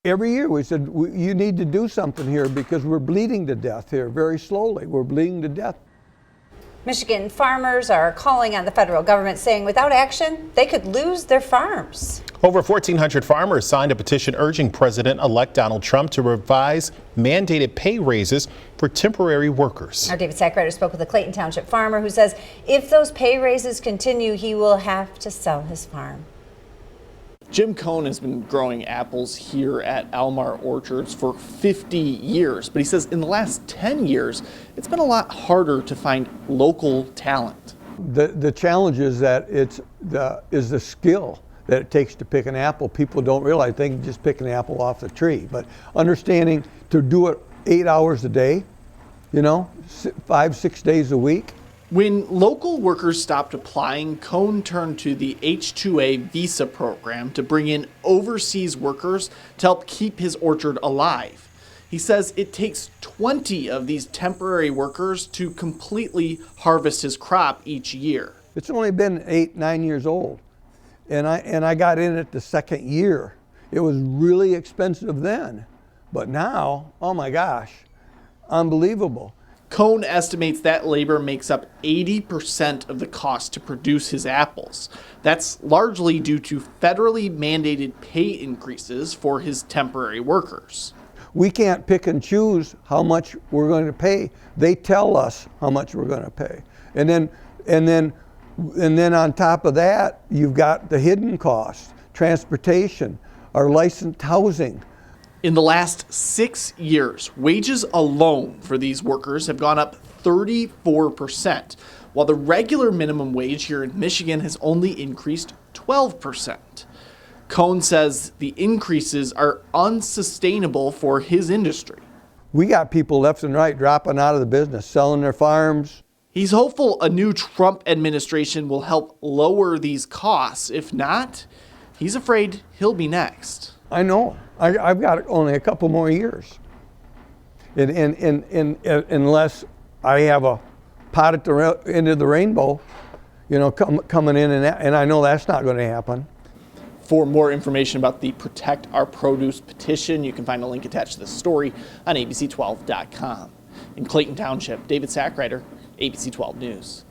Every year we said, you need to do something here because we're bleeding to death here very slowly. We're bleeding to death. Michigan farmers are calling on the federal government, saying without action, they could lose their farms. Over 1,400 farmers signed a petition urging President-elect Donald Trump to revise mandated pay raises for temporary workers. Our David Sackrider spoke with a Clayton Township farmer who says if those pay raises continue, he will have to sell his farm. Jim Cohn has been growing apples here at Almar Orchards for 50 years, but he says in the last 10 years, it's been a lot harder to find local talent. The challenge is that it's the skill that it takes to pick an apple. People don't realize they can just pick an apple off the tree, but understanding to do it 8 hours a day, 5-6 days a week. When local workers stopped applying, Cohn turned to the H-2A visa program to bring in overseas workers to help keep his orchard alive. He says it takes 20 of these temporary workers to completely harvest his crop each year. It's only been 8-9 years old, and I got in it the second year. It was really expensive then, but now, oh my gosh, unbelievable. Cohn estimates that labor makes up 80% of the cost to produce his apples. That's largely due to federally mandated pay increases for his temporary workers. We can't pick and choose how much we're going to pay. They tell us how much we're going to pay. And then on top of that, you've got the hidden costs, transportation, our licensed housing. In the last 6 years, wages alone for these workers have gone up 34%, while the regular minimum wage here in Michigan has only increased 12%. Cohn says the increases are unsustainable for his industry. We got people left and right dropping out of the business, selling their farms. He's hopeful a new Trump administration will help lower these costs. If not, he's afraid he'll be next. I know. I've got only a couple more years. Unless I have a pot at the end of the rainbow, coming in, and I know that's not going to happen. For more information about the Protect Our Produce petition, you can find a link attached to this story on abc12.com. In Clayton Township, David Sackrider, ABC 12 News.